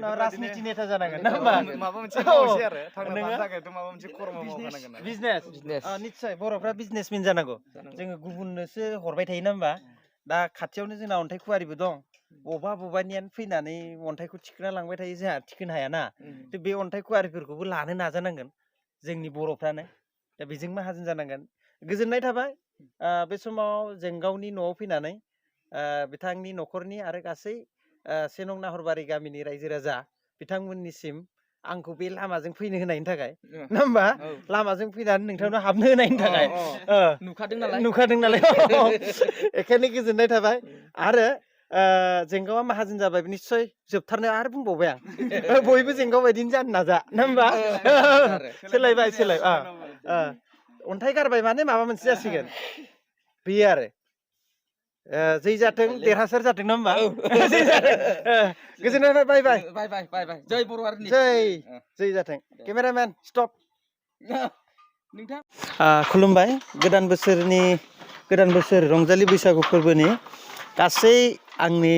उनाव राजनिति नेता जानांगोन ना होमबा माबा मोनसे मावसै आरो थांना थानो थाखायथ' माबा मोनसे खर्म मावखानांगोन बिजनेस निस्सय बर'फ्रा बिजनेसमेन जानांगौ जोङो गुबुननोसो हरबाय थायो ना होमबा दा खाथियावनो जोंना अन्थाइ खुवारिबो दं बबानियानो फैनानै अन्थाइखौ थिखोना लांबाय थायो जोंहा थिखोनो हायाना बे अन्थाइ खुवारिफोरखौबो लानो नाजानांगोन जोंनि बर'फ्रानो दा बेजों माहाजोन जानांगोन गोजोननाय थाबाय बे समाव जोंगावनि न'आव फैनानै बिथांनि न'खरनि आरो गासै 1 नं नाहरबारि गामिनि रायजो राजा बिथांमोननिसिम आंखौ बे लामाजों फैनो होनायनि थाखाय ना होमबा लामाजों फैनानै नोंथांनाव हाबनो होनायनि थाखाय नुखादों नालाय एखायनो गोजोननाय थाबाय आरो जेंगावा माहाजोन जाबाय निस्सय जोबथारनो आरो बुंबावबाय आं बयबो जेंगाव बायदिनो जानो नाजा ना होमबा सोलायबाय अन्थाइ गारबाय माने माबा मोनसे जासिगोन बेयो आरो जै जाथों देरहासार जाथों ना होमबा गोजोननाय बाय जय बर' हारिनि जय जाथों केमेरामेन स्टप नोंथां खुलुमबाय गोदान बोसोर रंजालि बैसागु फोरबोनि गासै आंनि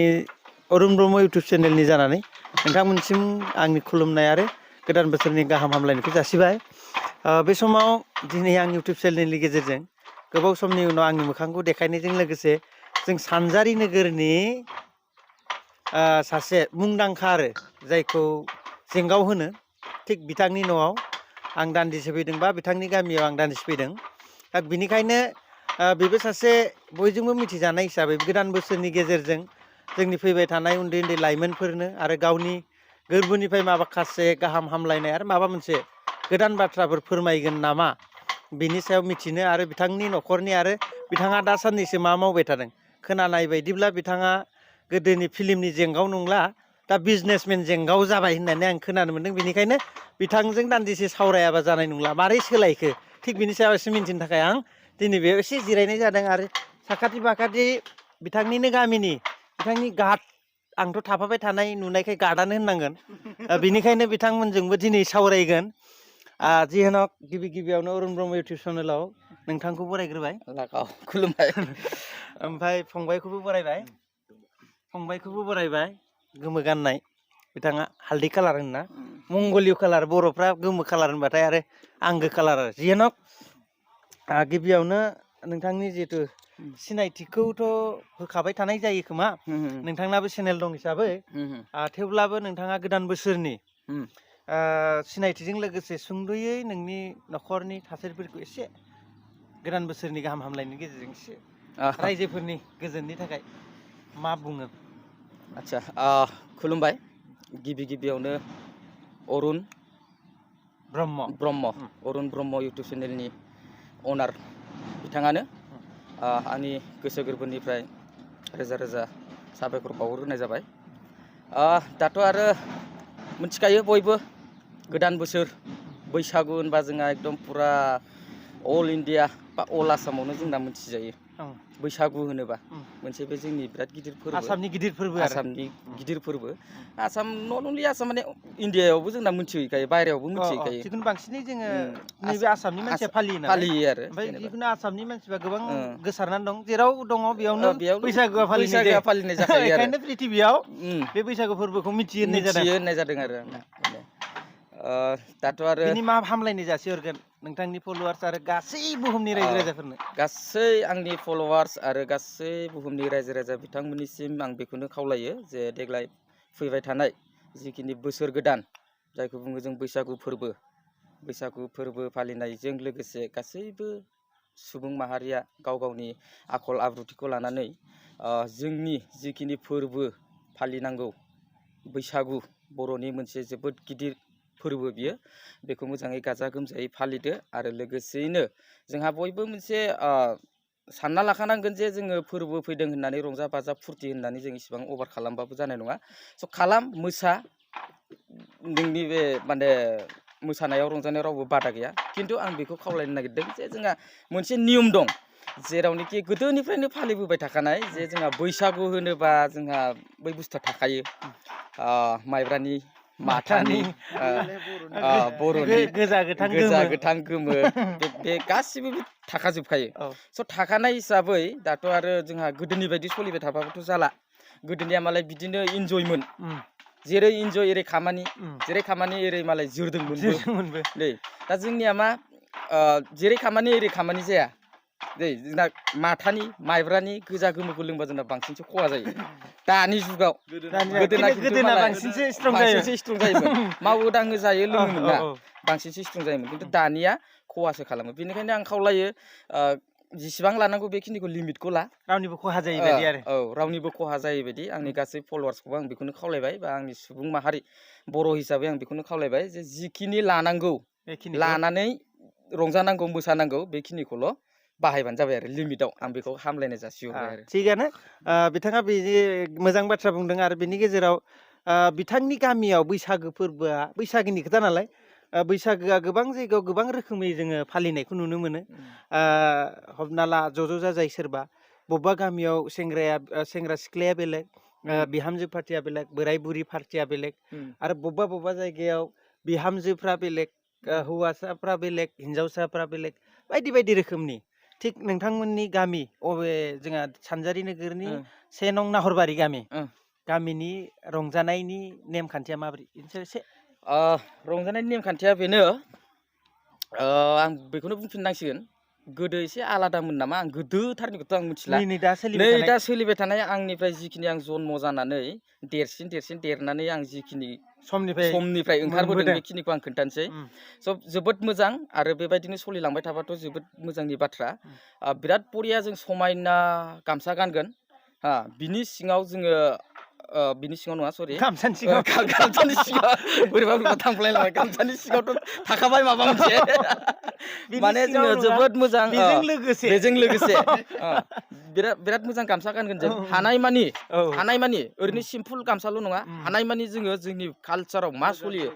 अरुण ब्रह्म इउटुब चेनेलनि जानानै नोंथांमोनसिम आंनि खुलुमनाय आरो गोदान बोसोरनि गाहाम हामलायनायखौ जासिबाय बे समाव दिनै आं इउटुब चेनेलनि गेजेरजों गोबाव समनि उनाव आंनि मोखांखौ देखायनायजों लोगोसे जों सानजारि नोगोरनि सासे मुंदांखा आरो जायखौ जेंगाव होनो थिग बिथांनि न'आव आं दान्दिसे फैदों बा बिथांनि गामियाव आं दान्दिसे फैदों बिनिखायनो बेबो सासे बयजोंबो मिथिजानाय हिसाबै गोदान बोसोरनि गेजेरजों जोंनि फैबाय थानाय उन्दै उन्दै लाइमोनफोरनो आरो गावनि गोरबोनिफ्राय माखासे गाहाम हामलायनाय आरो माबा मोनसे गोदान बाथ्राफोर फोरमायगोन नामा बिनि सायाव मिथिनो आरो बिथांनि न'खरनि आरो बिथाङा दा साननैसो मा मावबाय थादों खोनानाय बायदिब्ला बिथाङा गोदोनि फिल्मनि जेंगाव नंला दा बिजनेसमेन जेंगाव जाबाय होननानै आं खोनानो मोन्दों बेनिखायनो बिथांजों दान्दिसे सावरायाबा जानाय नंला मारै सोलायखो थिग बिनि सायाव एसे मिन्थिनो थाखाय आं दिनै बेयाव एसे जिरायनाय जादों आरो साखाथि फाखाथि बिथांनिनो गामिनि बिथांनि गार्ड आंथ' थाफाबाय थानाय नुनायखाय गार्डआनो होननांगोन बिनिखायनो बिथांमोनजोंबो दिनै सावरायगोन जिहेनक गिबियावनो अरुण ब्रह्म इउटुब चेनेलाव नोंथांखौ बरायग्रोबाय खुलुमबाय ओमफ्राय फंबायखौबो बरायबाय गोमो गाननाय बिथाङा हालदै कालार होनना मंगलिय कालार बर'फ्रा गोमो कालार होनबाथाय आरो आंगो कालार आरो जिहेनक गिबियावनो नोंथांनि जिहेतु सिनायथिखौथ' होखाबाय थानाय जायो खोमा नोंथांनाबो चेनेल दं हिसाबै थेवब्लाबो नोंथाङा गोदान बोसोरनि सिनायथिजों लोगोसे सुंद'यै नोंनि न'खरनि थासारिफोरखौ एसे गोदान बोसोरनि गाहाम हामलायनायनि गेजेरजों एसे रायजोफोरनि गोजोननि थाखाय मा बुङो आच्छा खुलुमबाय गिबियावनो अरुण ब्रह्म इउटुब चेनेलनि अनार बिथाङानो आंनि गोसो गोरबोनिफ्राय रोजा साबायखर बावहरग्रोनाय जाबाय दाथ' आरो मिथिखायो बयबो गोदान बोसोर बैसागु होनबा जोंहा एकदम पुरा अल इन्डिया बा अल आसामावनो जोंना मिथिजायो बैसागु होनोबा मोनसे बे जोंनि बिराद गिदिर फोरबो आसामनि गिदिर फोरबो आसाम नट अनलि आसाम माने इन्डियायावबो जोंना मिथिहैखायो बायरायावबो मिथिहैखायो जिखुनु बांसिनै जोङो नैबे आसामनि मानसिया फालियो आरो ओमफ्राय जिखुनु आसामनि मानसिफ्रा गोबां गोसारनानै दं जेराव दङ बेयावनो बैसागुआ फालिनाय जाखायो बेखायनो पृथिबियाव बे बैसागु फोरबोखौ मिथिहोनाय जादों आरो दाथ' आरो बिनि मा हामलायनाय जासिहरगोन नोंथांनि फलोवार्स आरो गासै बुहुमनि रायजो राजाफोरनो गासै आंनि फलोवार्स आरो गासै बुहुमनि रायजो राजा बिथांमोननिसिम आं बेखौनो खावलायो जे देग्लाय फैबाय थानाय जिखिनि बोसोर गोदान जायखौ बुङो जों बैसागु फोरबो फालिनायजों लोगोसे गासैबो सुबुं माहारिया गाव गावनि आखल आब्रुथिखौ लानानै जोंनि जिखिनि फोरबो फालिनांगौ बैसागु बर'नि मोनसे जोबोद गिदिर फोरबो बियो बेखौ मोजाङै गाजा गोमजायै फालिदो आरो लोगोसेयैनो जोंहा बयबो मोनसे सानना लाखानांगोन जे जोङो फोरबो फैदों होननानै रंजा बाजा फुरथि होननानै जों इसिबां अभार खालामबाबो जानाय नङा स' मोसा नोंनि बे माने मोसानायाव रंजानायाव रावबो बादा गैया खिन्थु आं बेखौ खावलायनो नागिरदों जे जोंहा मोनसे नियम दं जेरावनोखि गोदोनिफ्रायनो फालिबोबाय थाखानाय जे जोंहा बैसागु होनोबा जोंहा बै बुस्थुआ थाखायो माइब्रानि माथानि बर'नि गोजा गोथां गोमो बे गासिबो थाखाजोबखायो स' थाखानाय हिसाबै दाथ' आरो जोंहा गोदोनि बायदि सोलिबाय थाबाबोथ' जाला गोदोनिया मालाय बिदिनो इन्जयमोन जेरै इन्जय एरै खामानि जेरै खामानि एरै मालाय जोरदोंमोनबो दै दा जोंनिया मा जेरै खामानि एरै खामानि जाया दै जोंना माथानि माइब्रानि गोजा गोमोखौ लोंबा जोंना बांसिनसो खहा जायो दानि जुगाव गोदोना बांसिनसो स्ट्रं जायोमोन मावो दाङो जायो लोङोमोन ना बांसिनसो स्ट्रं जायोमोन खिन्थु दानिया खहासो खालामो बेनिखायनो आं खावलायो जेसेबां लानांगौ बेखिनिखौ लिमिटखौ ला रावनिबो खहा जायैबायदि आरो औ रावनिबो खहा जायैबायदि आंनि गासै फलोवार्सखौबो आं बेखौनो खावलायबाय बा आंनि सुबुं माहारि बर' हिसाबै आं बेखौनो खावलायबाय जे जिखिनि लानांगौ लानानै रंजानांगौ मोसानांगौ बेखिनिखौल' बाहायबानो जाबाय आरो लिमिटआव आं बेखौ हामलायनाय जासिहरबाय आरो थिगानो बिथाङा बिदि मोजां बाथ्रा बुंदों आरो बिनि गेजेराव बिथांनि गामियाव बैसागो फोरबोआ बैसागोनि खोथा नालाय बैसागोआ गोबां जायगायाव गोबां रोखोमै जोङो फालिनायखौ नुनो मोनो हमना ला ज' जाजाय सोरबा बबेबा गामियाव सेंग्रा सिख्लाया बेलेग बिहामजो पार्टिया बेलेग बोराय बुरि पार्टिया बेलेग आरो बबेबा जायगायाव बिहामजोफ्रा बेलेग हौवासाफ्रा बेलेग हिन्जावसाफ्रा बेलेग बायदि बायदि रोखोमनि थिग नोंथांमोननि गामि अबे जोंहा सानजारि नोगोरनि 1 नं नाहरबारि गामिनि रंजानायनि नेमखान्थिया माबोरै एसे रंजानायनि नेमखान्थिया बेनो आं बेखौनो बुंफिननांसिगोन गोदो एसे आलादामोन नामा आं गोदोथारनिखौथ' आं मिथिला नै दा सोलिबाय थानाय आंनिफ्राय जिखिनि आं जन्म जानानै देरसिन देरनानै आं जिखिनि समनिफ्राय ओंखारबोदों बेखिनिखौ आं खोन्थानोसै जोबोद मोजां आरो बेबायदिनो सोलिलांबाय थाबाथ' जोबोद मोजांनि बाथ्रा बिराद बरिया जों समायना गामसा गानगोन बिनि सिङाव जोङो बिनि सिङाव नङा सरि गामसानि सिङाव बोरैबा थांफ्लायलांबाय गामसानि सिङावथ' थाखाबाय माबा मोनसे माने जोङो जोबोद मोजां बेजों लोगोसे बिराद मोजां गामसा गानगोन जों हानायमानि ओरैनो सिम्पोल गामसाल' नङा हानायमानि जोङो जोंनि कालचाराव मा सोलियो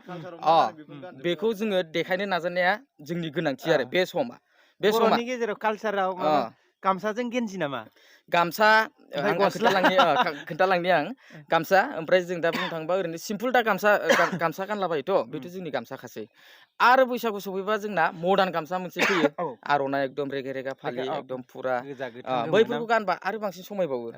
बेखौ जोङो देखायनो नाजानाया जोंनि गोनांथि आरो बे समा बर'नि गेजेराव कालचाराव गामसाजों गेन्जि नामा गामसा खोन्थालांनि आं गामसा ओमफ्राय जों दा बुंनो थाङोबा ओरैनो सिम्पोल दा गामसा गानलाबायोथ' बेथ' जोंनि गामसाखासै आरो बैसागु सफैबा जोंना मदार्न गामसा मोनसे फैयो आर'नाइ एकदम रेगे रेगा फालि एकदम फुरा बैफोरखौ गानबा आरो बांसिन समायबावो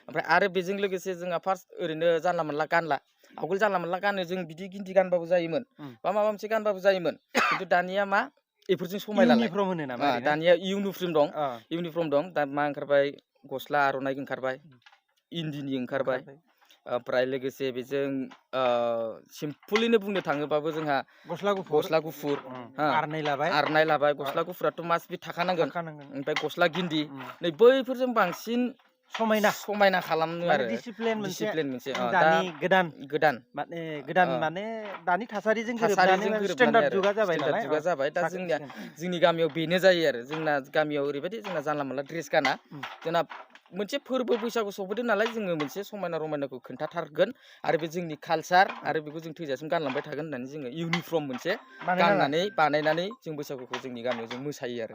ओमफ्राय आरो बेजों लोगोसे जोंहा फार्स्ट ओरैनो जानला मोनला गानला आवगोल जानला मोनला गानो जों बिदि गिन्जि गानबाबो जायोमोन बा माबा मोनसे गानबाबो जायोमोन खिन्थु दानिया मा बेफोरजों समायलालाय दानिया इउनिफर्म दं दा मा ओंखारबाय गस्ला आर'नाइ ओंखारबाय इन्दिनि ओंखारबाय ओमफ्राय लोगोसे बेजों सिम्पोलैनो बुंनो थाङोबाबो जोंहा गस्ला गुफुर आर'नाइ लाबाय गस्ला गुफुराथ' मास बि थाखानांगोन ओमफ्राय गस्ला गिन्दि नै बैफोरजों बांसिन समायना खालामो आरो डिसिप्लिन मोनसे दानि गोदान माने दानि थासारिजों स्टेन्डार्ड जुगा जाबाय दा जोंनि गामियाव बेनो जायो आरो जोंना गामियाव ओरैबायदि जोंना जानला मोनला ड्रेस गाना जोंना मोनसे फोरबो बैसागु सफैदों नालाय जोङो मोनसे समायना रमायनाखौ खोन्थाथारगोन आरो बे जोंनि कालचार आरो बेखौ जों थैजासिम गानलांबाय थागोन होननानै जोङो इउनिफर्म मोनसे बानायनानै जों बैसागुखौ जोंनि गामियाव जों मोसायो आरो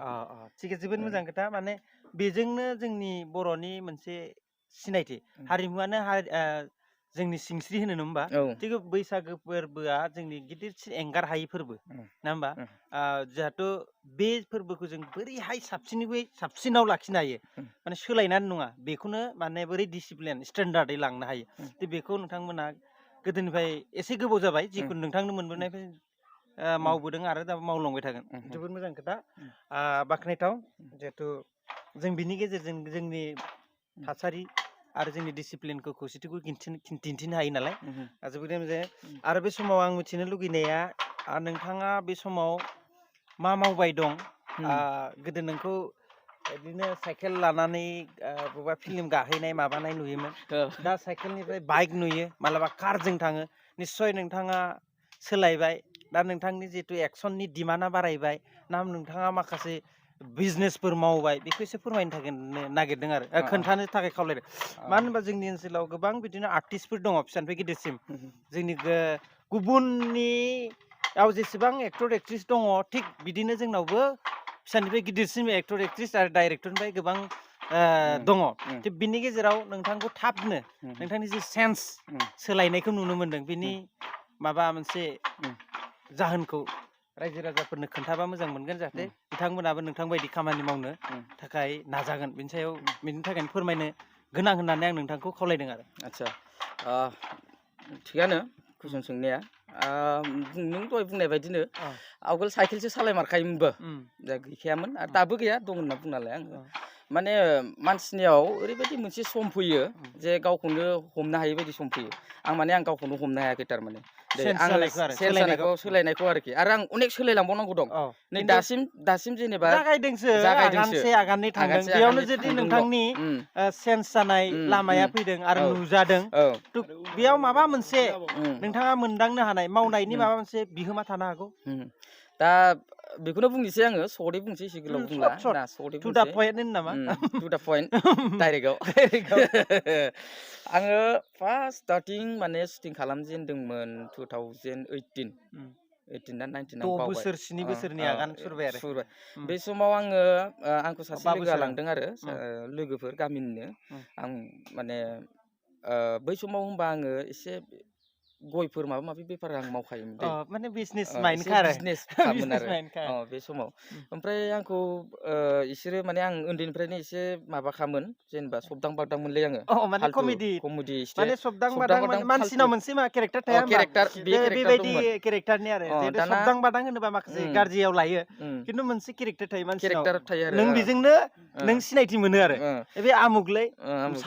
थिग जोबोद मोजां खोथा माने बेजोंनो जोंनि बर'नि मोनसे सिनायथि हारिमुआनो जोंनि सिंस्रि होनो नङा होमबा थिग बैसागो फोरबोआ जोंनि गिदिरसिन एंगार हायै फोरबो नङा होमबा जिहेथु बे फोरबोखौ जों बोरैहाय साबसिनाव लाखिनो हायो माने सोलायनानै नङा बेखौनो माने बोरै डिसिप्लिन स्टेन्डार्डै लांनो हायो बेखौ नोंथांमोना गोदोनिफ्राय एसे गोबाव जाबाय जिखुनु नोंथांनो मोनबोनायनिफ्राय मावबोदों आरो दा मावलांबाय थागोन जोबोद मोजां खोथा बाख्नायथाव जिहेथु जों बिनि गेजेरजों जोंनि थासारि आरो जोंनि डिसिप्लिनखौ खौसेथिखौ दिन्थिनो हायो नालाय जोबोद मोजां आरो बे समाव आं मिथिनो लुगैनाया नोंथाङा बे समाव मा मावबाय दं गोदो नोंखौ बिदिनो साइकेल लानानै बबेबा फिल्म गाहैनाय माबानाय नुयोमोन दा साइकेलनिफ्राय बाइक नुयो मालाबा कारजों थाङो निस्सय नोंथाङा सोलायबाय दा नोंथांनि जितु एक्सननि डिमान्डआ बारायबाय ना नोंथाङा माखासे बिजनेसफोर मावबाय बेखौ एसे फोरमायनो थाखाय नागिरदों आरो खोन्थानो थाखाय खावलायदों मानो होनबा जोंनि ओनसोलाव गोबां बिदिनो आर्टिस्टफोर दङ फिसानिफ्राय गिदिरसिम जोंनि गुबुननियाव जेसेबां एक्टर एक्ट्रिस दङ थिग बिदिनो जोंनावबो फिसानिफ्राय गिदिरसिम एक्टर एक्ट्रिस आरो डाइरेक्टरनिफ्राय गोबां दङ थिग बिनि गेजेराव नोंथांखौ थाबनो नोंथांनि जि सेन्स सोलायनायखौ नुनो मोनदों बिनि माबा मोनसे जाहोनखौ रायजो राजाफोरनो खोन्थाबा मोजां मोनगोन जाहाथे बिथांमोनाबो नोंथां बायदि खामानि मावनो थाखाय नाजागोन बिनि थाखायनो फोरमायनो गोनां होननानै आं नोंथांखौ खावलायदों आरो आदसा थिगानो कुइसन सोंनाया नों दहाय बुंनाय बायदिनो आवगोल साइकेलसो सालायमारखायोमोनबो दा गैखायामोन आरो दाबो गैया दं होनना बुंनालाय आङो माने मानसिनियाव ओरैबायदि मोनसे सम फैयो जे गावखौनो हमनो हायै बायदि सम फैयो आं माने आं गावखौनो हमनो हायाखै थारमाने आङो सेन्स जानायखौ सोलायनायखौ आरोखि आरो आं अनेक सोलायलांबावनांगौ दं नै दासिम जेनेबा जागायदोंसो आगानसे आगाननै थांदों बेयावनो जुदि नोंथांनि सेन्स जानाय लामाया फैदों आरो नुजादों बेयाव माबा मोनसे नोंथाङा मोनदांनो हानाय मावनायनि माबा मोनसे बिहोमा थानो हागौ दा बेखौनो बुंनोसै आङो सर्टै बुंसै एसे गोलाव बुंला ना सर्टै टु दा पइन्ट होनो नामा टु दा पइन्ट डाइरेक्टआव आङो फार्स्ट स्टार्टिं माने शुटिं खालामजेनदोंमोन 2018 ना 19 आं बावबाय 7 बोसोरनि आगान सुरबाय आरो बे समाव आङो आंखौ सासे लोगोआ लांदों आरो लोगोफोर गामिनिनो आं माने बै समाव होनबा आङो एसे गयफोर माबा माबि बेफार आं मावखायोमोन दै माने बिजनेस माइन्डखा आरो बिजनेस खालामोन आरो बे समाव ओमफ्राय आंखौ इसोरो माने आं उन्दैनिफ्रायनो एसे माबाखामोन जेनेबा सबदां बागदां मोनलै आङो माने कमेडि माने सबदां बादां मानसिनाव मोनसे मा केरेक्टार थाया होमबा बेबायदि केरेक्टारनि आरो जेहेतु सबदां बादां होनोबा माखासे गाज्रियाव लायो खिन्थु मोनसे केरेक्टार थायो मानसिनाव नों बेजोंनो नों सिनायथि मोनो आरो बे आमुगलै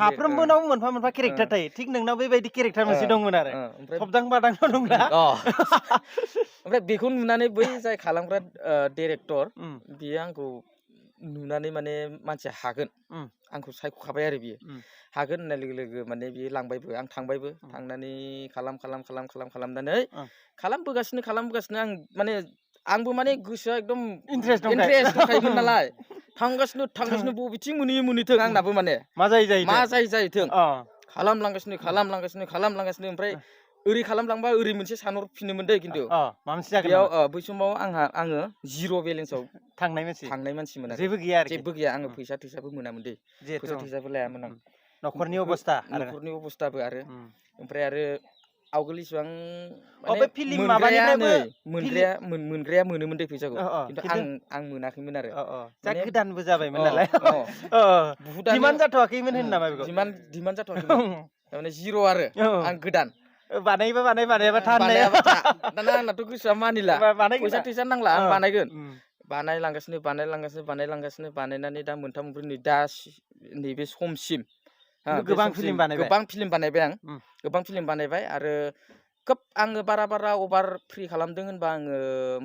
साफ्रोमबोनाव मोनफा मोनफा केरेक्टार थायो थिग नोंनाव बेबायदि केरेक्टार मोनसे दंमोन आरो सबदां बादांल' दंना ओमफ्राय बेखौ नुनानै बै जाय खालामग्रा डिरेक्टर बियो आंखौ नुनानै माने मानसिया हागोन आंखौ सायख'खाबाय आरो बियो हागोन होननाय लोगो लोगो माने बियो लांबायबो आं थांबायबो थांनानै खालामनानै खालामबोगासिनो आं माने आंबो माने गोसोआ एकदम इन्ट्रेस्ट दंखायोमोन नालाय थांगासिनो बबेथिं मोनहैथों आंनाबो माने मा जायोथों खालामलांगासिनो ओमफ्राय ओरै खालामलांबा ओरै मोनसे सानहरफिनोमोन दै खिन्थु बेयाव बै समाव आङो जिर' बेलेन्सआव थांनाय मानसिमोन आरो जेबो गैया आङो फैसा थैसाबो मोनामोन दै फैसा थैसाबो लायामोन आं न'खरनि अबस्थाबो आरो ओमफ्राय आरो आवगोल इसिबां मोनग्राया मोनोमोन दै फैसाखौ खिन्थु आं मोनाखैमोन आरो गोदानबो जाबायमोन नालाय डिमान्ड जाथ'वाखैमोन होनो नामा बेखौ डिमान्ड जाथ'वाखैमोन थारमाने जिर' आरो आं गोदान बानायबा दाना आंनाथ' गोसोआ मानिला फैसा थैसा नांला आं बानायगोन बानायलांगासिनो बानायनानै दा मोनथाम मोनब्रै नै दा नैबे समसिम गोबां फिल्म बानायबाय आरो खोब आङो बारा अभार फ्रि खालामदों होनबा आङो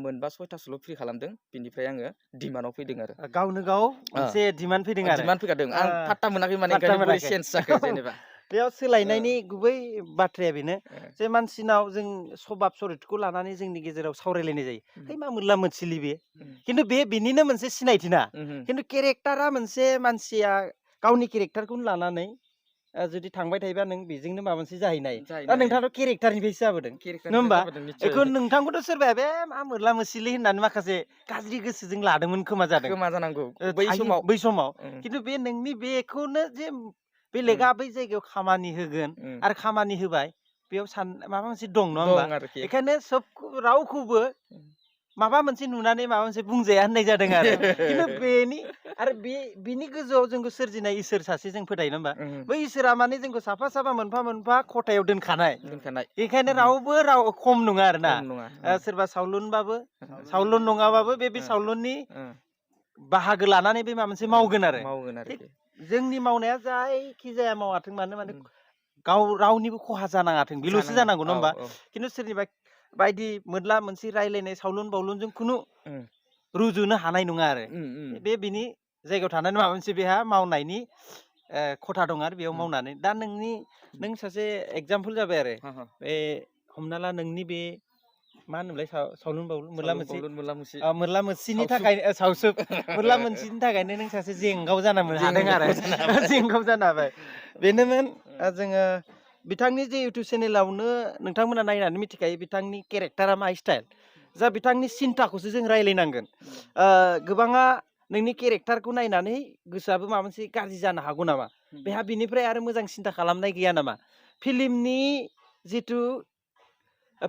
मोनबा 6थासोल' फ्रि खालामदों बिनिफ्राय आङो डिमान्डआव फैदों आरो गावनो गाव मोनसे डिमान्ड फैदों आरो डिमान्ड फैखादों आं फात्ता मोनाखै माने ओंखायनो बोरै चेन्ज जाखो जेनेबा बेयाव सोलायनायनि गुबै बाथ्राया बेनो जे मानसिनाव जों सभाब चरित्रखौ लानानै जोंनि गेजेराव सावरायलायनाय जायो है मा मोनला मोनसिलि बे खिन्थु बेनिनो मोनसे सिनायथि ना खिन्थु केरेक्टारा मोनसे मानसिया गावनि केरेक्टारखौनो लानानै जुदि थांबाय थायोबा नों बेजोंनो माबा मोनसे जाहैनाय दा नोंथाङाथ' केरेक्टारनिफ्रायसो जाबोदों नङा होमबा बेखौ नोंथांखौथ' सोरबाया बे मा मोनला मोनसिलि होननानै माखासे गाज्रि गोसोजों लादोंमोन खोमा जानांगौ बै समाव खिन्थु बे नोंनि बेखौनो जे बेलेगा बै जायगायाव खामानि होगोन आरो खामानि होबाय बेयाव माबा मोनसे दं नङा होमबा बेखायनो रावखौबो माबा मोनसे नुनानै माबा मोनसे बुंजाया होननाय जादों आरो खिन्थु बिनि गोजौआव जोंखौ सोरजिनाय इसोर सासे जों फोथायो नङा होमबा बै इसोरा माने जोंखौ साफा मोनफा खथायाव दोनखानाय बेखायनो रावबो खम नङा आरो ना सोरबा सावलुन नङाबाबो बे सावलुननि बाहागो लानानै बे माबा मोनसे मावगोन आरो जोंनि मावनाया जायखि जाया मावाथों मानो माने रावनिबो खहा जानाङाथों बेल'सो जानांगौ नङा होमबा खिन्थु सोरनिबा बायदि मोनला मोनसे रायलायनाय सावलुन बावलुनजों खुनु रुजुनो हानाय नङा आरो बिनि जायगायाव थानानै माबा मोनसे बेहा मावनायनि खथा दं आरो बेयाव मावनानै दा नों सासे एगजामपोल जाबाय आरो बे हमना ला नोंनि बे मा होनोमोनलाय सावलुन बावलुन मोनला मोनसिनि थाखाय मोनला मोनसिनि थाखायनो नों सासे जेंगाव जाना हादों आरो जेंगाव जानो हाबाय बेनोमोन जोङो बिथांनि जे इउटुब चेनेलावनो नोंथांमोना नायनानै मिथिखायो बिथांनि केरेक्टारा मा स्टाइल जा बिथांनि सिन्ताखौसो जों रायलायनांगोन गोबाङा नोंनि केरेक्टारखौ नायनानै गोसोआबो माबा मोनसे गाज्रि जानो हागौ नामा बेहा बिनिफ्राय आरो मोजां सिन्ता खालामनाय गैया नामा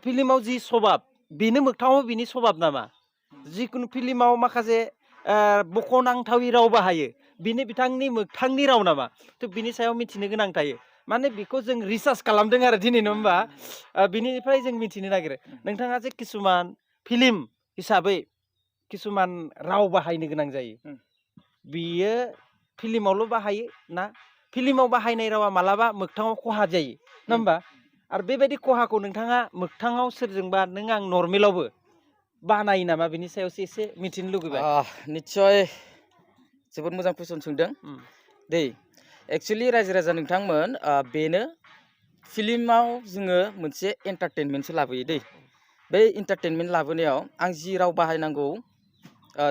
फिल्माव जि सभाब बेनो मोगथाङाव बिनि सभाब नामा जिखुनु फिल्माव माखासे बख'नांथावै राव बाहायो बेनो बिथांनि मोगथांनि राव नामा थ' बिनि सायाव मिथिनो गोनां थायो माने बेखौ जों रिसार्च खालामदों आरो दिनै नङा होमबा बिनिफ्राय जों मिथिनो नागिरो नोंथाङा जे किसुमान फिल्म हिसाबै किसुमान राव बाहायनो गोनां जायो बियो फिल्मावल' बाहायो ना फिल्माव बाहायनाय रावा मालाबा मोगथाङाव खहा जायो नङा होमबा आरो बेबायदि खहाखौ नोंथाङा मोगथाङाव सोरजोंबा नों आं नर्मेलावबो बानायो नामा बिनि सायावसो एसे मिथिनो लुगैबाय निस्सय जोबोद मोजां कुइसन सोंदों दै एक्सुवेलि रायजो राजा नोंथांमोन बेनो फिल्माव जोङो मोनसे एन्टारटेनमेन्टसो लाबोयो दै बे एन्टारटेनमेन्ट लाबोनायाव आं जि राव बाहायनांगौ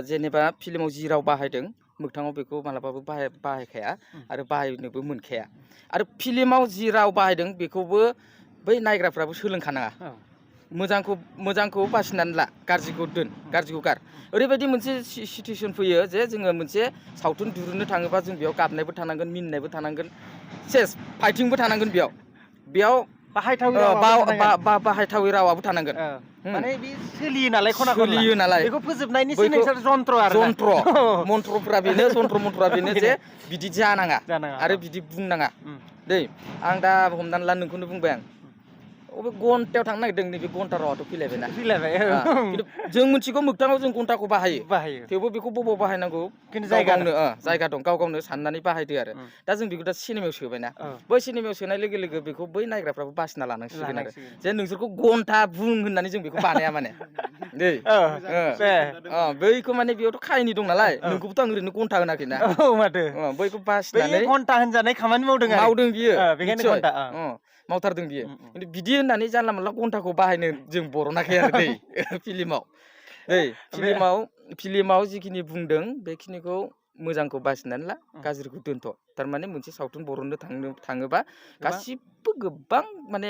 जेनेबा फिल्माव जि राव बाहायदों मोगथाङाव बेखौ मालाबाबो बाहायखाया आरो बाहायनोबो मोनखाया आरो फिल्माव जि राव बाहायदों बेखौबो बै नायग्राफ्राबो सोलोंखानाङा मोजांखौ बासिनानै ला गाज्रिखौ दोन गाज्रिखौ गार ओरैबायदि मोनसे सिचुवेसन फैयो जे जोङो मोनसे सावथुन दिहुननो थाङोबा जों बेयाव गाबनायबो थानांगोन मिनिनायबो थानांगोन सेस फाइटिंबो थानांगोन बेयाव बाहायथावै रावाबो थानांगोन माने बे सोलियो नालाय खना खनला सोलियो नालाय बेखौ फोजोबनायनिसो नोंसोर जन्त्र आरो मन्त्रफ्रा बेनो मन्त्रआ बेनो जे बिदि जानाङा आरो बिदि बुंनाङा दै आं दा हमनानै ला नोंखौनो बुंबाय आं अबे घन्टायाव थांनो नागिरदों नैबे घन्टा रावाथ' फैलायबायना खिन्थु जों मिथिगौ मोगथाङाव जों घन्टाखौ बाहायो थेवबो बेखौ बबाव बाहायनांगौ गावनो जायगा दं गाव गावनो साननानै बाहायदो आरो दा जों बेखौ दा सिनेमायाव सोबायना बै सिनेमायाव सोनाय लोगो लोगो बेखौ बै नायग्राफ्राबो बासिना लानांसिगोन आरो जे नोंसोरखौ घन्टा बुं होननानै जों बेखौ बानाया माने दै बैखौ माने बेयावथ' खाहिनि दं नालाय नोंखौबोथ' आं ओरैनो घन्टा होनाखैना माथो बैखौ बासिनानै घन्टा होनजानाय खामानि मावदों बियो बेखायनो घन्टा मावथारदों बियो खिन्थु बिदि होननानै जानला मोनला घन्टाखौ बाहायनो जों बरनाखै आरो दै फिल्माव जिखिनि बुंदों बेखिनिखौ मोजांखौ बासिनानै ला गाज्रिखौ दोनथ' थारमाने मोनसे सावथुन बरननो थाङोबा गासिबो गोबां माने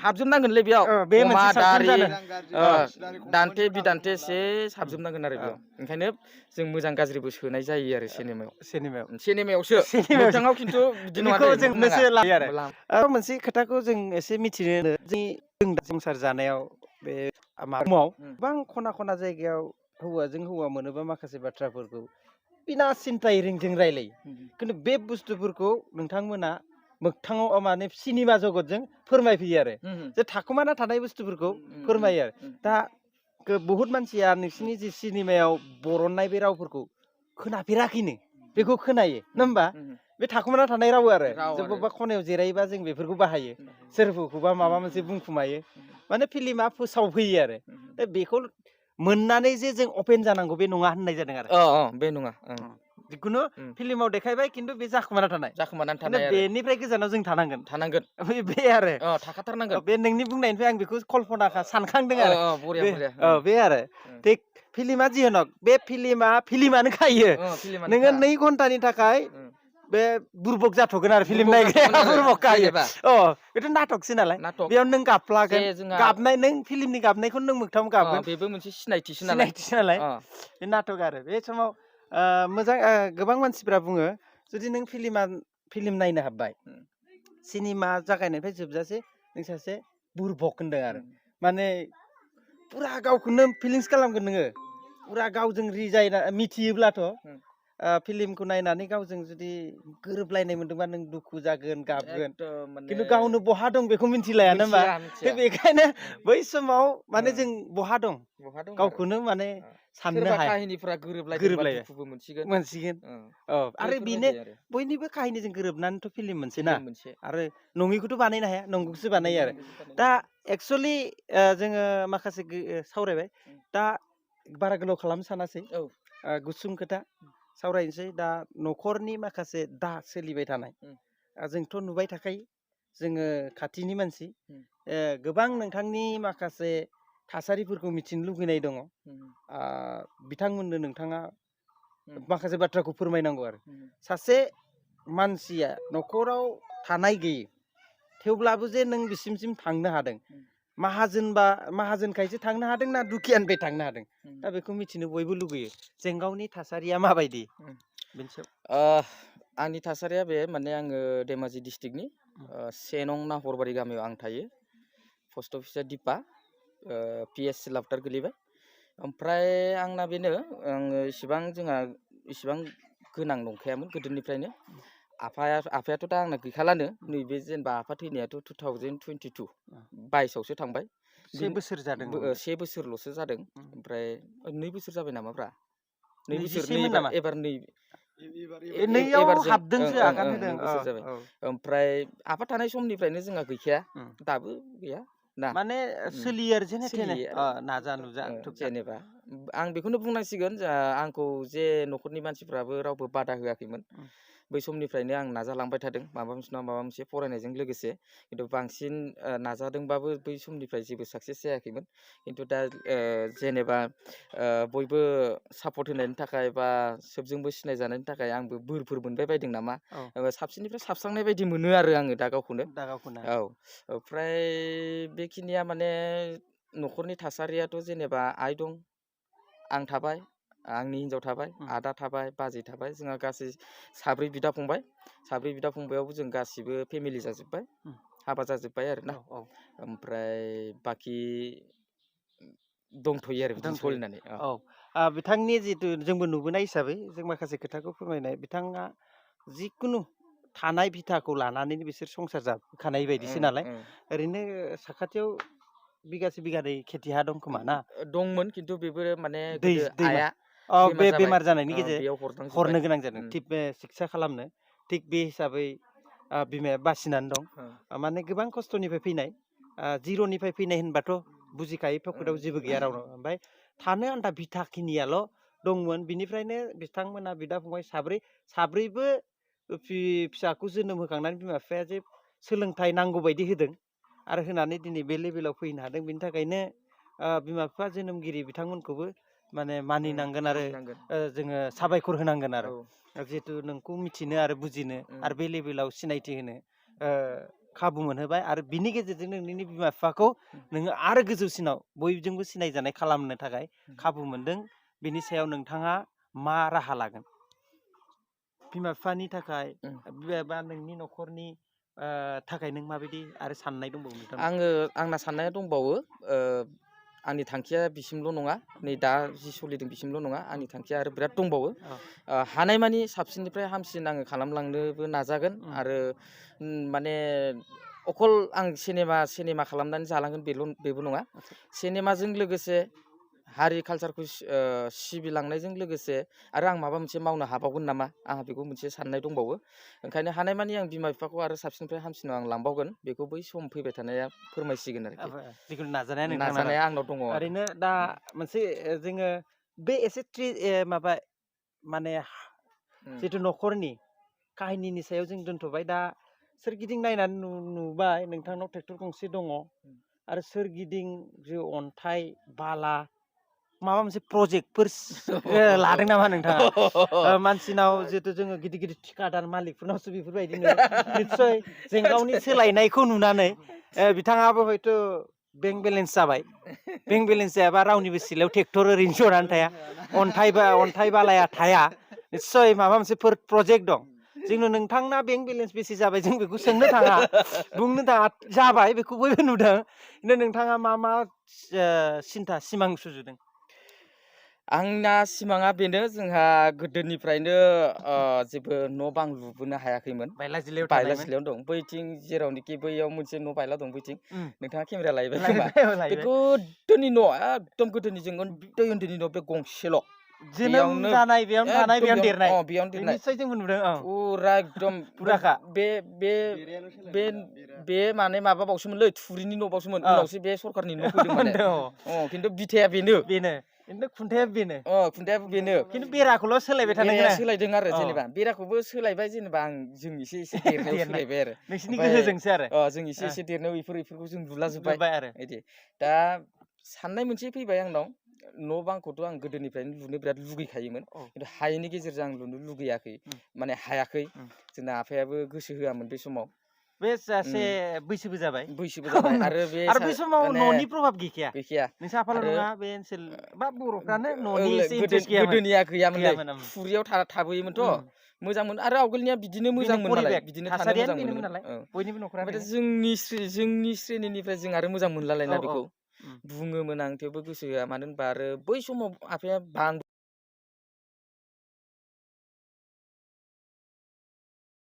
हाबजोबनांगोनलै बेयाव अमा दारि दान्थे बिदान्थे सेस हाबजोबनांगोन आरो बेयाव ओंखायनो जों मोजां गाज्रिबो सोनाय जायो आरो सिनेमायावसो मोगथाङाव खिन्थु बिदि नङा आरो मोनसे खोथाखौ जों एसे मिथिनो जों संसार जानायाव बे माबायाव गोबां खना खना जायगायाव हौवाजों हौवा मोनोबा माखासे बाथ्राफोरखौ बिना सिन्थायै रिंजों रायलायो खिन्थु बे बुस्थुफोरखौ नोंथांमोना मोगथाङाव माने सिनेमा जगतजों फोरमायफैयो आरो जे थाखुमाना थानाय बुस्थुफोरखौ फोरमायो आरो दा बहुत मानसिया नोंसिनि जि सिनेमायाव बरननाय बे रावफोरखौ खोनाफेराखैनो बेखौ खोनायो नङा होमबा बे थाखुमाना थानाय राव आरो जों बबेबा खनायाव जिरायोबा जों बेफोरखौ बाहायो सोरखौबा माबा मोनसे बुंखुमायो माने फिल्मा फोसावफैयो आरो दा बेखौ मोननानै जे जों अपेन जानांगौ बे नङा होननाय जादों आरो बे नङा जिखुनु फिल्माव देखायबाय खिन्थु बे जाखुमाना थानाय बेनिफ्राय गोजानाव जों थानांगोन बे आरो थाखाथारनांगोन बे नोंनि बुंनायनिफ्राय आं बेखौ कल्पना सानखांदों आरो बे आरो फिल्मा जि होनक बे फिल्मानो खायो नोङो 2 घन्टानि थाखाय बे बुरबक जाथ'गोन आरो फिल्म नायग्राया बुरबक खायो बेथ' नाटकसो नालाय बेयाव नों गाबफ्लागोन गाबनाय नों फिल्मनि गाबनायखौ नों मोगथाङाव गाबगोन बेबो मोनसे सिनायथिसो नालाय बे नाटक आरो बे समाव मोजां गोबां मानसिफ्रा बुङो जुदि नों फिल्म नायनो हाबबाय सिनेमा जागायनायनिफ्राय जोबजासे नों सासे बुरबक होनदों आरो माने पुरा गावखौनो फिलिंस खालामगोन नोङो पुरा गावजों रिजायना मिथियोब्लाथ' फिल्मखौ नायनानै गावजों जुदि गोरोबलायनाय मोनदोंबा नों दुखु जागोन गाबगोन खिन्थु गावनो बहा दं बेखौ मिथिलाया ना होमबा बेखायनो बै समाव माने जों बहा दं गावखौनो माने साननो हाया काहिनिफोरा गोरोबलायो मोनसिगोन आरो बेनो बयनिबो काहिनिजों गोरोबनानैथ' फिल्म मोनसे ना आरो नङिखौथ' बानायनो हाया नंगौखौसो बानायो आरो दा एक्सुवेलि जोङो माखासे सावरायबाय दा बारा गोलाव खालामनो सानासै गुसुं खोथा सावरायनोसै दा न'खरनि माखासे दा सोलिबाय थानाय जोंथ' नुबाय थाखायो जोङो खाथिनि मानसि गोबां नोंथांनि माखासे थासारिफोरखौ मिथिनो लुगैनाय दङ बिथांमोननो नोंथाङा माखासे बाथ्राखौ फोरमायनांगौ आरो सासे मानसिया न'खराव थानाय गैयै थेवब्लाबो जे नों बिसिमसिम थांनो हादों माहाजोनखायसो थांनो हादों ना दुखियानिफ्राय थांनो हादों दा बेखौ मिथिनो बयबो लुगैयो जेंगावनि थासारिया माबायदि आंनि थासारिया बे माने आङो धेमाजि डिस्ट्रिक्टनि 1 नं नाहरबारि गामियाव आं थायो पस्ट अफिसा दिपा PS सिलापटार गोलैबाय ओमफ्राय आंना बेनो आङो इसिबां गोनां नंखायामोन गोदोनिफ्रायनो आफायाथ' दा आंना गैखालानो नैबे जेनेबा आफा थैनायाथ' 2022 22आवसो थांबाय। 1 बोसोर जादों नामा? 1 बोसोरल'सो जादों। ओमफ्राय 2 बोसोर जाबाय नामाब्रा? 2 बोसोर 21 नै मोन नामा? एबार नै नैयाव एबारजों हाबदोंसो आगान होदों 2 बोसोर जाबाय। ओमफ्राय आफा थानाय समनिफ्रायनो जोंहा गैखाया, दाबो गैया ना। माने सोलियो आरो जेने थेने सोलियो आरो नाजा नुजा थुक थाक। जेनेबा आं बेखौनो बुंनांसिगोन आंखौ जे न'खरनि मानसिफ्राबो रावबो बादा होआखैमोन। बै समनिफ्रायनो आं नाजालांबाय थादों माबा मोनसे नङा माबा मोनसे फरायनायजों लोगोसे। खिन्थु बांसिन नाजादोंबाबो बै समनिफ्राय जेबो साक्सेस जायाखैमोन। खिन्थु दा जेनेबा बयबो सापर्ट होनायनि थाखाय बा सोबजोंबो सिनायजानायनि थाखाय आंबो बोरफोर मोनबाय बायदों नामा। साबसिननिफ्राय साबस्रांनाय बायदि मोनो आरो आङो दा गावखौनो। औ ओमफ्राय बेखिनिया माने न'खरनि थासारियाथ' जेनेबा आइ दं, आं थाबाय, आंनि हिनजाव थाबाय, आदा थाबाय, बाजै थाबाय, जोंहा गासै 4 बिदा फंबाय। 4 बिदा फंबायावबो जों गासिबो फेमिलि जाजोब्बाय, हाबा जाजोब्बाय आरोना। ओमफ्राय बाखि दंथ'यो आरो बिदिनो सोलिनानै। बिथांनि जिथु जोंबो नुबोनाय हिसाबै जों माखासे खोथाखौ फोरमायनाय, बिथाङा जिकुनु थानाय बिथाखौ लानानैनो बिसोर संसार जाखानाय बायदिसो नालाय। ओरैनो साखाथियाव बिगासे बिगानै खेथि हा दं खोमा ना? दंमोन, खिन्थु बेबो माने दै गोदो दैमा आइया बे जाबाय, बेमार जानायनि बेयाव गेजेरजों हरनांजोब्बाय। हरनो गोनां जादों सिकित्सा खालामनो। थिग बे हिसाबै बिमाया बासिनानै दं। माने गोबां खस्थ'निफ्राय फैनाय, जिर'निफ्राय फैनाय होनबाथ' बुजिखायो पकेटाव जेबो गैया रावनाव। ओमफ्राय थानो आन्था बिथाखिनियाल' दंमोन। बिनिफ्रायनो बिथांमोना बिदा फंबाय 4 साब्रैबो फिसाखौ जोनोम होखांनानै बिमा बिफाया जे सोलोंथाइ नांगौ बायदि होदों आरो होनानै दिनै बे लेभेलाव फैनो हादों। बेनि थाखायनो बिमा बिफा जोनोमगिरि बिथांमोनखौबो माने मानिनांगोन आरो जोङो साबायखर होनांगोन आरो। जिहेतु नोंखौ मिथिनो आरो बुजिनो आरो बे लेभेलाव सिनायथि होनो खाबु मोनहोबाय। आरो बिनि गेजेरजों नोंनि बिमा बिफाखौ नोङो आरो गोजौसिनाव बयजोंबो सिनायजानाय खालामनो थाखाय खाबु मोनदों। बिनि सायाव नोंथाङा मा राहा लागोन? बिमा बिफानि थाखाय बा नोंनि न'खरनि थाखाय नों माबायदि आरो साननाय दंबावो नोंथां? आंना साननाया दंबावो। आंनि थांखिया बिसिमल' नङा, नै दा जि सोलिदों बिसिमल' नङा, आंनि थांखिया आरो बिराद दंबावो। हानायमानि साबसिननिफ्राय हामसिन आङो खालामलांनोबो नाजागोन। आरो माने अकल आं सिनेमा खालामनानै जालांगोन बेबो नङा। सिनेमाजों लोगोसे हारि कालसारखौ सिबिलांनायजों लोगोसे आरो आं माबा मोनसे मावनो हाबावगोन नामा, आंहा बेखौ मोनसे साननाय दंबावो। ओंखायनो हानायमानि आं बिमा बिफाखौ आरो साबसिननिफ्राय हामसिनाव आं लांबावगोन। बेखौ बै सम फैबाय थानाया फोरमायसिगोन आरोखि। जिखुनु नाजानाया नाजानाया आंनाव दङ आरो। ओरैनो दा मोनसे जोङो बे एसे माबा माने जिथु न'खरनि काहिनिनि सायाव जों दोनथ'बाय। दा सोरगिदिं नायनानै नुबाय नोंथांनाव ट्रेक्टर गंसे दङ आरो सोरगिदिं जे अन्थाइ बाला माबा मोनसे प्रजेक्टफोर लादों नामा नोंथाङा? मानसिनाव जिहेतु जोङो गिदिर गिदिर थिकादार मालिकफोरनावसो बेफोरबायदि नुयो। निस्सय जेंगावनि सोलायनायखौ नुनानै बिथाङाबो हयथ' बेंक बेलेन्स जाबाय। बेंक बेलेन्स जायाबा रावनिबो सिलायाव ट्रेक्टर ओरैनो जनानै थाया, अन्थाइ बालाया थाया। निस्सय माबा मोनसे प्रजेक्ट दं। जोंनो नोंथांना बेंक बेलेन्स बेसे जाबाय जों बेखौ सोंनो थाङा, बुंनो थाङा, जाबाय बेखौ बयबो नुदों। खिन्थु नोंथाङा मा सिन्था सिमां सुजुदों? आंना सिमाङा बेनो, जोंहा गोदोनिफ्रायनो जेबो न' बां लुबोनो हायाखैमोन, बायला जिलायावनो दं। बैथिं जेरावनोखि बैयाव मोनसे न' बायला दं बैथिं, नोंथाङा केमेरा लायबाय खोमा। बे गोदोनि न', एकदम गोदोनि जों उन्दैनि न' बे गंसेल'। जोनोम जानाय बेयावनो थानाय बेयावनो देरनाय। बेयावनो देरनाय। निस्सय जोंबो नुदों। फुरा एकदम फुराखा। बे माने माबाबावसोमोनलै, थुरिनि न'बावसोमोन। उनावसो बे सरखारनि न' फैदों माने। खिन्थु बिथाया बेनो। खिन्थु खुन्थाया बेनो। खुन्थायाबो बेनो। खिन्थु बेराखौल' सोलायबाय थादों। बेराया सोलायदों आरो जेनेबा। बेराखौबो सोलायबाय जेनेबा, जों एसे देरनायाव सोलायबाय आरो। नोंसिनि गोहोजोंसो आरो। जों एसे देरनायाव बेफोरखौ जों लुलाजोब्बाय आरो। बिदि। दा साननाय मोनसे फैबाय आंनाव, न' बांखौथ' आं गोदोनिफ्रायनो लुनो बिराद लुगैखायोमोन। खिन्थु हायैनि गेजेरजों आं लुनो लुगैयाखै, माने हायाखै। जोंना आफायाबो गोसो होआमोन बे समाव। बे सासे बैसोबो जाबाय। आरो बे समाव न'नि प्रभाब गैखाया। गैखाया। नोंसा आफाल' नङा, बे ओनसोल बा बर'फ्रानो न'नि एसे इन्ट्रेस्ट गोदोनिया गैयामोनलै। थुरियाव थाबोयोमोनथ'। मोजांमोन आरो आवगोलनिया बिदिनो मोजांमोन नालाय, बिदिनो थानो मोजां मोनोमोन। बयनिबो न'खरा ओमफ्राय जोंनि श्रेनिनिफ्राय जों आरो मोजां मोनलालायना बेखौ। बुङोमोन आं, थेवबो गोसो होआ। मानो होनबा आरो बै समाव आफाया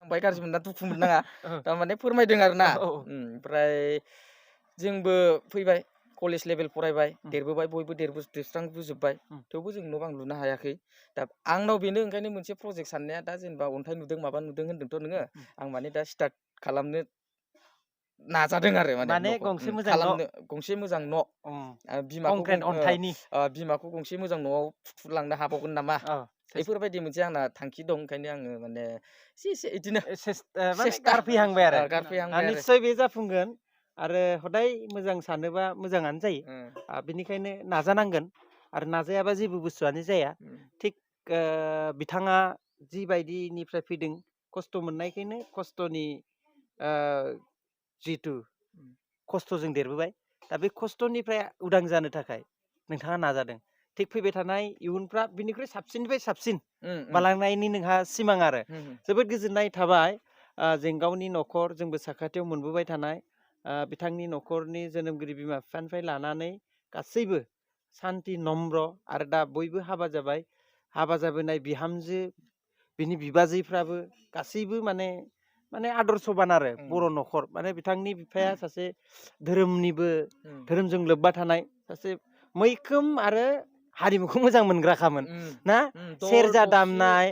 बाय गाज्रि मोनना दुखु मोननाङा थारमाने फोरमायदों आरो ना ओमफ्राय जोंबो फैबाय कलेज लेभेल फरायबाय देरबोबाय बयबो देरस्रांबोजोब्बाय थेवबो जों न' बां लुनो हायाखै दा आंनाव बेनो ओंखायनो मोनसे प्रजेक्ट साननाया दा जेनेबा अन्थाइ नुदों माबा नुदों होन्दोंथ' नोङो आं माने दा स्टार्ट खालामनो नाजादों आरो माने गंसे मोजां खालामनो गंसे मोजां न' बिमाखौ अन्थाइनि बिमाखौ गंसे मोजां न'आव फुथुलांनो हाबावगोन नामा बेफोरबायदि मोनसे आंना थांखि दं ओंखायनो आङो माने एसे बिदिनो गारफैहांबाय आरो गारफैहांबाय आरो निस्सय बे जाफुंगोन आरो हदाय मोजां सानोबा मोजाङानो जायो बेनिखायनो नाजानांगोन आरो नाजायाबा जेबो बुस्थुआनो जाया थिग बिथाङा जिबायदिनिफ्राय फैदों खस्थ' मोननायखायनो खस्थ'नि जिहेथु खस्थ'जों देरबोबाय दा बे खस्थ'निफ्राय उदां जानो थाखाय नोंथाङा नाजादों थिग फैबाय थानाय इयुनफ्रा बिनिख्रुइ साबसिननिफ्राय साबसिन बालांनायनि नोंहा सिमां आरो जोबोद गोजोननाय थाबाय जेंगावनि न'खर जोंबो साखाथियाव मोनबोबाय थानाय बिथांनि न'खरनि जोनोमगिरि बिमा बिफानिफ्राय लानानै गासैबो सान्थि नम्र आरो दा बयबो हाबा जाबाय हाबा जाबोनाय बिहामजो बिनि बिबाजैफ्राबो गासैबो माने आदर्शबान आरो बर' न'खर माने बिथांनि बिफाया सासे धोरोमजों लोब्बा थानाय सासे मैखोम आरो हारिमुखौ मोजां मोनग्राखामोन ना सेरजा दामनाय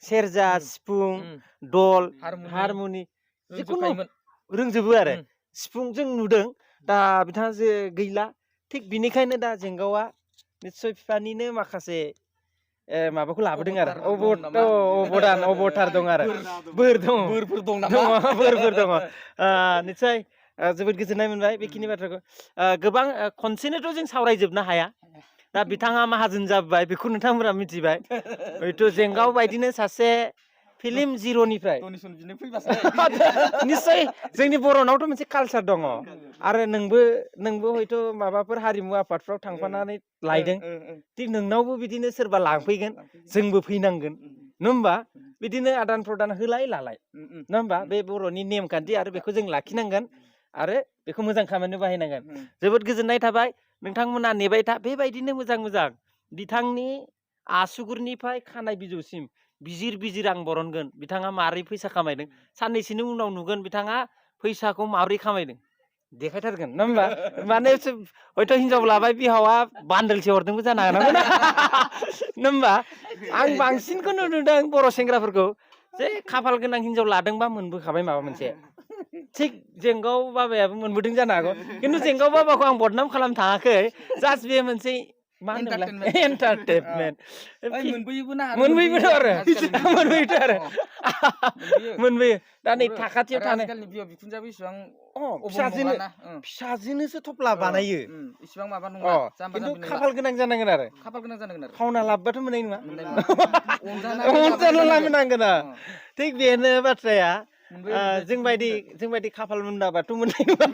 सेरजा सिफुं दल हारमुनि जिखुनु रोंजोबो आरो सिफुं जों नुदों दा बिथाङा जे गैला थिग बिनिखायनो दा जेंगावा निस्सय बिफानिनो माखासे माबाखौ लाबोदों आरो अबदार दं आरो बोरफोर दं निस्सय जोबोद गोजोननाय मोनबाय बेखिनि बाथ्राखौ गोबां खनसेनोथ' जों सावरायजोबनो हाया दा बिथाङा माहाजोन जाबाय बेखौ नोंथांमोना मिथिबाय हयथ' जेंगाव बायदिनो सासे फिल्म जिर'निफ्राय निस्सय जोंनि बर'नावथ' मोनसे कालसार दङ आरो नोंबो हयथ' माबाफोर हारिमु आफादफ्राव थांफानानै लायदों थिग नोंनावबो बिदिनो सोरबा लांफैगोन जोंबो फैनांगोन नङा होमबा बिदिनो आदान प्रदान होलाय लालाय नङा होमबा बे बर'नि नेमखान्थि आरो बेखौ जों लाखिनांगोन आरो बेखौ मोजां खामानियाव बाहायनांगोन जोबोद गोजोननाय थाबाय नोंथांमोना नेबाय था बेबायदिनो मोजां बिथांनि आसुगुरनिफ्राय खानाय बिजौसिम बिजिर आं बरनगोन बिथाङा मारै फैसा खामायदों साननैसोनि उनाव नुगोन बिथाङा फैसाखौ माबोरै खामायदों देखायथारगोन नङा होमबा माने हयथ' हिनजाव लाबाय बिहावा बान्डोलसे हरदोंबो जानो हागौ नङा होमबा आं बांसिनखौनो नुदों बर' सेंग्राफोरखौ जे खाफाल गोनां हिनजाव लादोंबा मोनबोखाबाय माबा मोनसे थिग जेंगाव बाबायाबो मोनबोदों जानो हागौ खिन्थु जेंगाव बाबाखौ आं बदनाम खालामनो थाङाखै जास्ट बे मोनसे मा होनोमोनलाय एन्टारटेनमेन्ट मोनबोयोबोथ' आरो मोनबोयो दा नै थाखाथियाव थानाय फिसाजोनोसो थफ्ला बानायो इसिबां माबा नङा खिन्थु खाफाल गोनां जानांगोन आरो खावना लाबोबाथ' मोननाय नङा अनजाना लाबोनांगोन थिग बेनो बाथ्राया जोंबायदि खाफाल मोनाबाथ' मोननाय नङा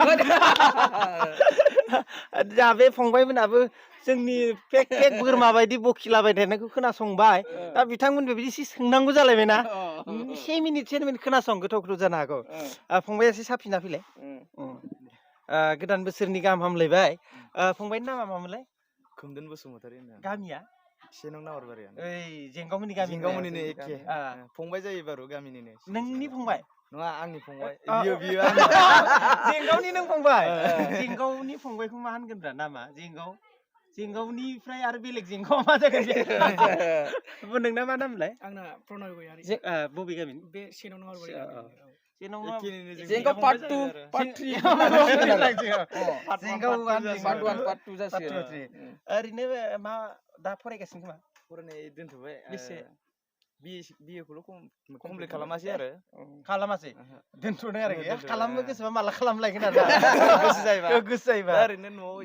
दा बे फंबायमोनाबो जोंनि फेक बोरमा बायदि बखिलाबाय थानायखौ खोनासंबाय दा बिथांमोनबो बिदि एसे सोंनांगौ जालायबायना 1 मिनिट खोनासं गोथाव जानो हागौ फंबाया एसे साफिना फैलाय गोदान बोसोरनि गाहाम हामलायबाय फंबायनि नामा मामोनलाय खोमदोन बसुमतारी गामिया सेनं नाहरबारियानो ओइ जेंगावमोननि गामि जेंगावमोननिनो एखे फंबाय जायो बारु गामिनिनो नोंनि फंबाय नङा आंनि फंबाय बियो जेंगावनि नों फंबाय जेंगावनि फंबायखौ मा होनगोनब्रा नामा जेंगावनिफ्राय आरो बेलेग जेंगाव मा जागोन नोंना मा नामलाय आंना प्रणय गयारि बबे गामि बे सेनं नाहरबारि जेंगाव पार्ट 2 पार्ट 3 ओरैनो मा दा फरायगासिनो खोमा फरायनाय दोनथ'बाय बेसे बिएखौल' कमप्लिट खालामासै आरो खालामासै दोनथ'नाय आरो खालामनो गोसोबा माला खालामलायगोन आरो गोसो जायोबा ओरैनो न'आव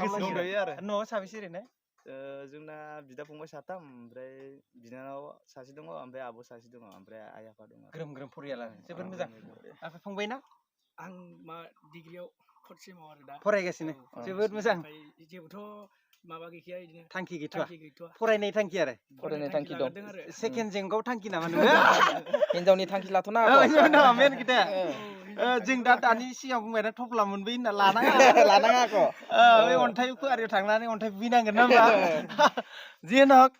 दंथ'यो आरो न'आव साबेसे ओरैनो जोंना बिदा फंबाय 3 ओमफ्राय बिनानाव सासे दङ ओमफ्राय आब' सासे दङ ओमफ्राय आइ आफा दङ ग्रोम फरियालानो जोबोद मोजां ओमफ्राय फंबायना आं मा डिग्रियाव 4th सेमाव आरो दा फरायगासिनो जोबोद मोजां जेबोथ' माबा गैखाया इदिनो थांखि गैथ'आ थांखि गैथ'आ फरायनाय थांखि आरो फरायनाय थांखि दं लागोरदों आरो सेकेन्ड जेंगाव थांखि नामा नोङो हिनजावनि थांखि लाथ'ना मेन खोथा जों दानि सिगां बुंबाय ना थफ्ला मोनबोयो होनना लानाङा लानाङा आक' बे अन्थाइ फुवारियाव थांनानै अन्थाइ बुहैनांगोन ना होमबा जियानो हक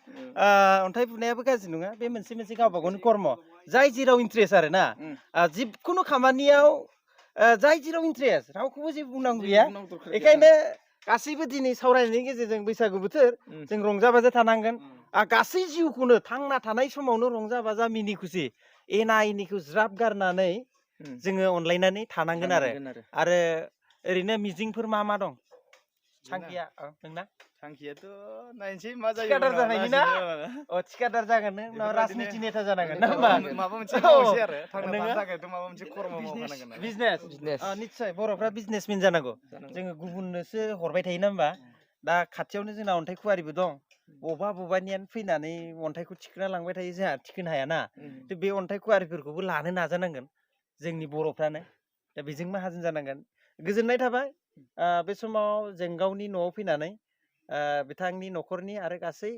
अन्थाइ बुनायाबो गाज्रि नङा बे मोनसे गावबा गावनि कर्म जाय जेराव इन्ट्रेस्ट आरो ना जिखुनु खामानियाव जाय जेराव इन्ट्रेस्ट रावखौबो जेबो बुंनांगौ गैया बेखायनो गासैबो दिनै सावरायनायनि गेजेरजों बैसागु बोथोर जों रंजा बाजा थानांगोन गासै जिउखौनो थांना थानाय समावनो रंजा बाजा मिनि खुसि एना एनिखौ ज्राब गारनानै जोङो अनलायनानै थानांगोन आरो ओरैनो मिजिंफोर मा दं थांखिया नोंना थांखियाथ' नायनोसै मा जायो थिखादार उनाव जानायनि ना लासैनो। थिखादार जागोन उनाव राजनिति नेता जानांगोन ना होमबा माबा मोनसे मावनोसै आरो थांना नोङो? थानो थाखायथ' माबा मोनसे कर्म मावखानांगोन आरो। बिजनेस बिजनेस निस्सय बर'फ्रा बिजनेसमेन जानांगौ जोङो गुबुननोसो हरबाय थायो ना होमबा दा खाथियावनो जोंना अन्थाइ खुवारिबो दं बबेबानियानो फैनानै अन्थाइखौ थिखोना लांबाय थायो जोंहा थिखोनो हायाना बे अन्थाइ खुवारिफोरखौबो लानो नाजानांगोन जोंनि बर'फ्रानो दा बेजों माहाजोन जानांगोन गोजोननाय थाबाय बे समाव जोंगावनि न'आव फैनानै बिथांनि न'खरनि आरो गासै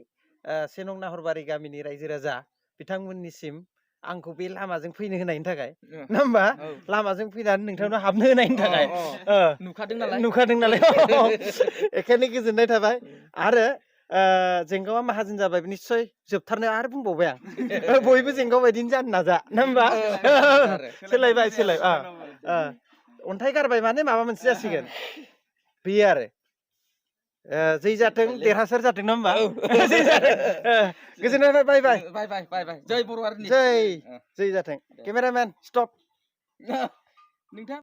से नं नाहरबारि गामिनि रायजो राजा बिथांमोननिसिम आंखौ बे लामाजों फैनो होनायनि थाखाय नङा होमबा लामाजों फैनानै नोंथांनाव हाबनो होनायनि थाखाय नुखादों नालाय बेखायनो गोजोननाय थाबाय आरो जेंगावा माहाजोन जाबाय निस्सय जोबथारनो आरो बुंबावबाय आं बयबो जेंगाव बायदिनो जानो नाजा नङा होमबा सोलायबाय अन्थाइ गारबाय माने माबा मोनसे जासिगोन बेयो आरो जै जाथों देरहासार जाथों ना होमबा गोजोननाय बाय बाय जय बर' हारिनि जै जाथों केमेरामेन स्टप नोंथां